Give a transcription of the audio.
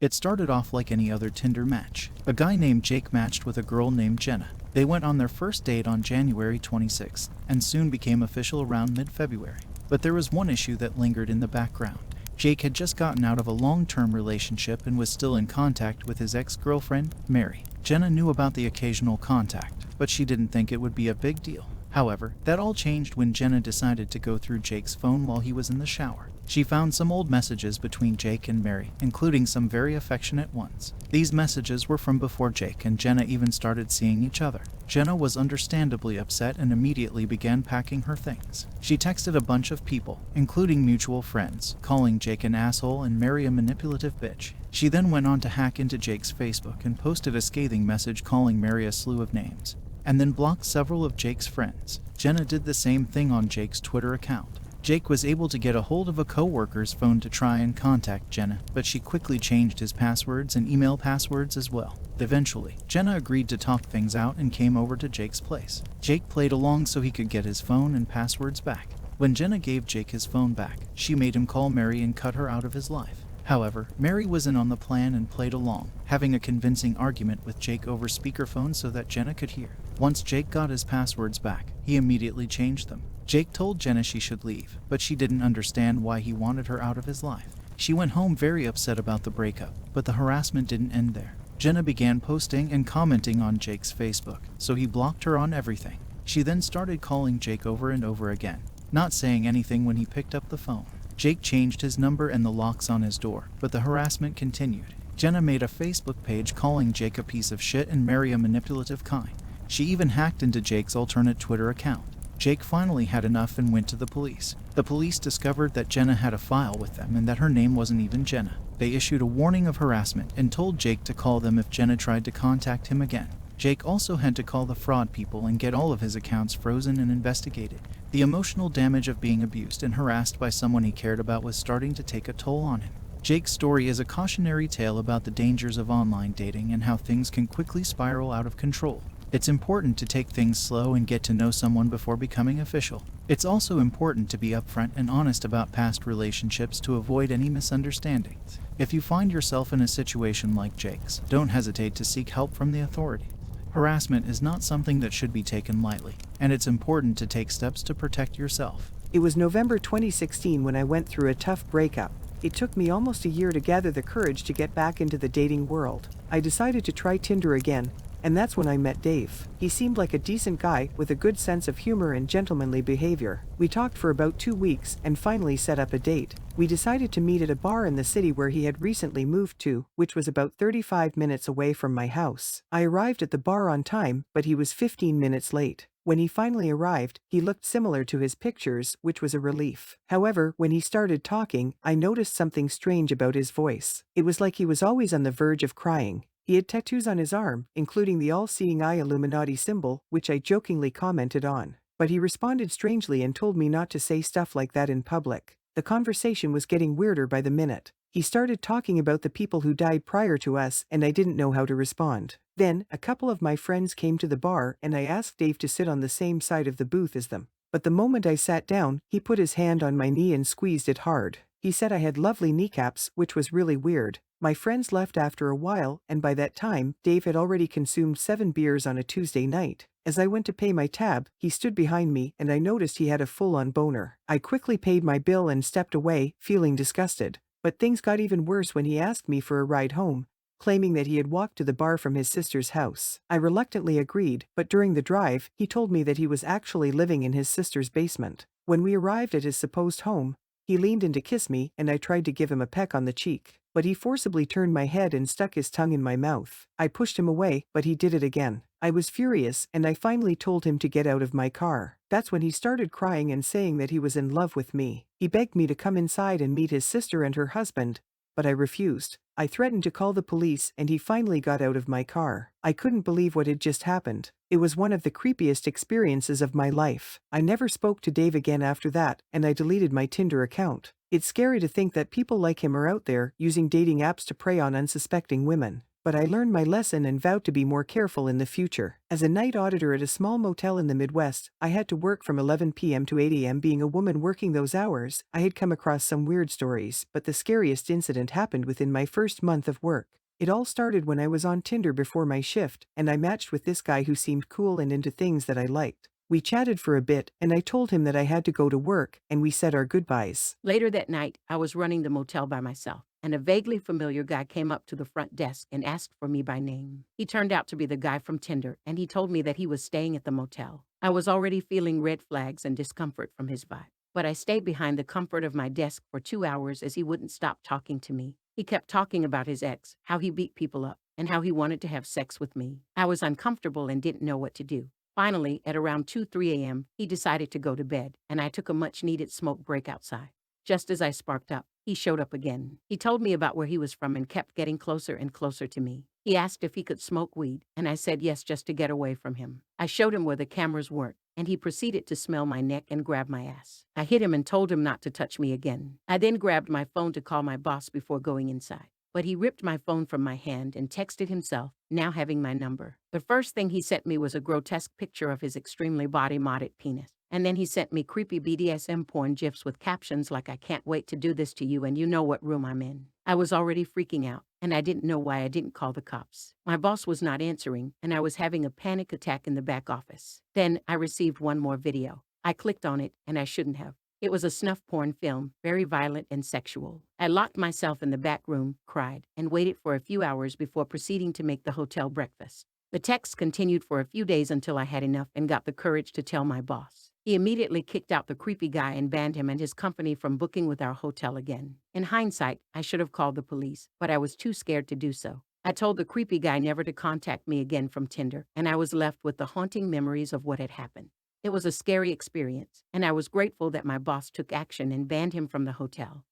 It started off like any other Tinder match. A guy named Jake matched with a girl named Jenna. They went on their first date on January 26th and soon became official around mid-February. But there was one issue that lingered in the background. Jake had just gotten out of a long-term relationship and was still in contact with his ex-girlfriend, Mary. Jenna knew about the occasional contact, but she didn't think it would be a big deal. However, that all changed when Jenna decided to go through Jake's phone while he was in the shower. She found some old messages between Jake and Mary, including some very affectionate ones. These messages were from before Jake and Jenna even started seeing each other. Jenna was understandably upset and immediately began packing her things. She texted a bunch of people, including mutual friends, calling Jake an asshole and Mary a manipulative bitch. She then went on to hack into Jake's Facebook and posted a scathing message calling Mary a slew of names, and then blocked several of Jake's friends. Jenna did the same thing on Jake's Twitter account. Jake was able to get a hold of a co-worker's phone to try and contact Jenna, but she quickly changed his passwords and email passwords as well. Eventually, Jenna agreed to talk things out and came over to Jake's place. Jake played along so he could get his phone and passwords back. When Jenna gave Jake his phone back, she made him call Mary and cut her out of his life. However, Mary was in on the plan and played along, having a convincing argument with Jake over speakerphone so that Jenna could hear. Once Jake got his passwords back, he immediately changed them. Jake told Jenna she should leave, but she didn't understand why he wanted her out of his life. She went home very upset about the breakup, but the harassment didn't end there. Jenna began posting and commenting on Jake's Facebook, so he blocked her on everything. She then started calling Jake over and over again, not saying anything when he picked up the phone. Jake changed his number and the locks on his door, but the harassment continued. Jenna made a Facebook page calling Jake a piece of shit and Mary a manipulative kind. She even hacked into Jake's alternate Twitter account. Jake finally had enough and went to the police. The police discovered that Jenna had a file with them and that her name wasn't even Jenna. They issued a warning of harassment and told Jake to call them if Jenna tried to contact him again. Jake also had to call the fraud people and get all of his accounts frozen and investigated. The emotional damage of being abused and harassed by someone he cared about was starting to take a toll on him. Jake's story is a cautionary tale about the dangers of online dating and how things can quickly spiral out of control. It's important to take things slow and get to know someone before becoming official. It's also important to be upfront and honest about past relationships to avoid any misunderstandings. If you find yourself in a situation like Jake's, don't hesitate to seek help from the authorities. Harassment is not something that should be taken lightly, and it's important to take steps to protect yourself. It was November 2016 when I went through a tough breakup. It took me almost a year to gather the courage to get back into the dating world. I decided to try Tinder again, and that's when I met Dave. He seemed like a decent guy with a good sense of humor and gentlemanly behavior. We talked for about 2 weeks and finally set up a date. We decided to meet at a bar in the city where he had recently moved to, which was about 35 minutes away from my house. I arrived at the bar on time, but he was 15 minutes late. When he finally arrived, he looked similar to his pictures, which was a relief. However, when he started talking, I noticed something strange about his voice. It was like he was always on the verge of crying. He had tattoos on his arm, including the all-seeing eye Illuminati symbol, which I jokingly commented on. But he responded strangely and told me not to say stuff like that in public. The conversation was getting weirder by the minute. He started talking about the people who died prior to us, and I didn't know how to respond. Then, a couple of my friends came to the bar and I asked Dave to sit on the same side of the booth as them. But the moment I sat down, he put his hand on my knee and squeezed it hard. He said I had lovely kneecaps, which was really weird. My friends left after a while, and by that time, Dave had already consumed 7 beers on a Tuesday night. As I went to pay my tab, he stood behind me and I noticed he had a full-on boner. I quickly paid my bill and stepped away, feeling disgusted. But things got even worse when he asked me for a ride home, claiming that he had walked to the bar from his sister's house. I reluctantly agreed, but during the drive, he told me that he was actually living in his sister's basement. When we arrived at his supposed home, he leaned in to kiss me and I tried to give him a peck on the cheek. But he forcibly turned my head and stuck his tongue in my mouth. I pushed him away, but he did it again. I was furious and I finally told him to get out of my car. That's when he started crying and saying that he was in love with me. He begged me to come inside and meet his sister and her husband, but I refused. I threatened to call the police and he finally got out of my car. I couldn't believe what had just happened. It was one of the creepiest experiences of my life. I never spoke to Dave again after that, and I deleted my Tinder account. It's scary to think that people like him are out there using dating apps to prey on unsuspecting women. but I learned my lesson and vowed to be more careful in the future. As a night auditor at a small motel in the Midwest, I had to work from 11 p.m. to 8 a.m. Being a woman working those hours, I had come across some weird stories, but the scariest incident happened within my first month of work. It all started when I was on Tinder before my shift, and I matched with this guy who seemed cool and into things that I liked. We chatted for a bit, and I told him that I had to go to work, and we said our goodbyes. Later that night, I was running the motel by myself, and a vaguely familiar guy came up to the front desk and asked for me by name. He turned out to be the guy from Tinder, and he told me that he was staying at the motel. I was already feeling red flags and discomfort from his vibe, but I stayed behind the comfort of my desk for 2 hours as he wouldn't stop talking to me. He kept talking about his ex, how he beat people up, and how he wanted to have sex with me. I was uncomfortable and didn't know what to do. Finally, at around 2-3 a.m., he decided to go to bed, and I took a much-needed smoke break outside. Just as I sparked up, he showed up again. He told me about where he was from and kept getting closer and closer to me. He asked if he could smoke weed, and I said yes just to get away from him. I showed him where the cameras weren't, and he proceeded to smell my neck and grab my ass. I hit him and told him not to touch me again. I then grabbed my phone to call my boss before going inside. But he ripped my phone from my hand and texted himself, now having my number. The first thing he sent me was a grotesque picture of his extremely body-modded penis. And then he sent me creepy BDSM porn gifs with captions like, "I can't wait to do this to you and you know what room I'm in." I was already freaking out, and I didn't know why I didn't call the cops. My boss was not answering, and I was having a panic attack in the back office. Then I received one more video. I clicked on it, and I shouldn't have. It was a snuff porn film, very violent and sexual. I locked myself in the back room, cried, and waited for a few hours before proceeding to make the hotel breakfast. The texts continued for a few days until I had enough and got the courage to tell my boss. He immediately kicked out the creepy guy and banned him and his company from booking with our hotel again. In hindsight, I should have called the police, but I was too scared to do so. I told the creepy guy never to contact me again from Tinder, and I was left with the haunting memories of what had happened. It was a scary experience, and I was grateful that my boss took action and banned him from the hotel.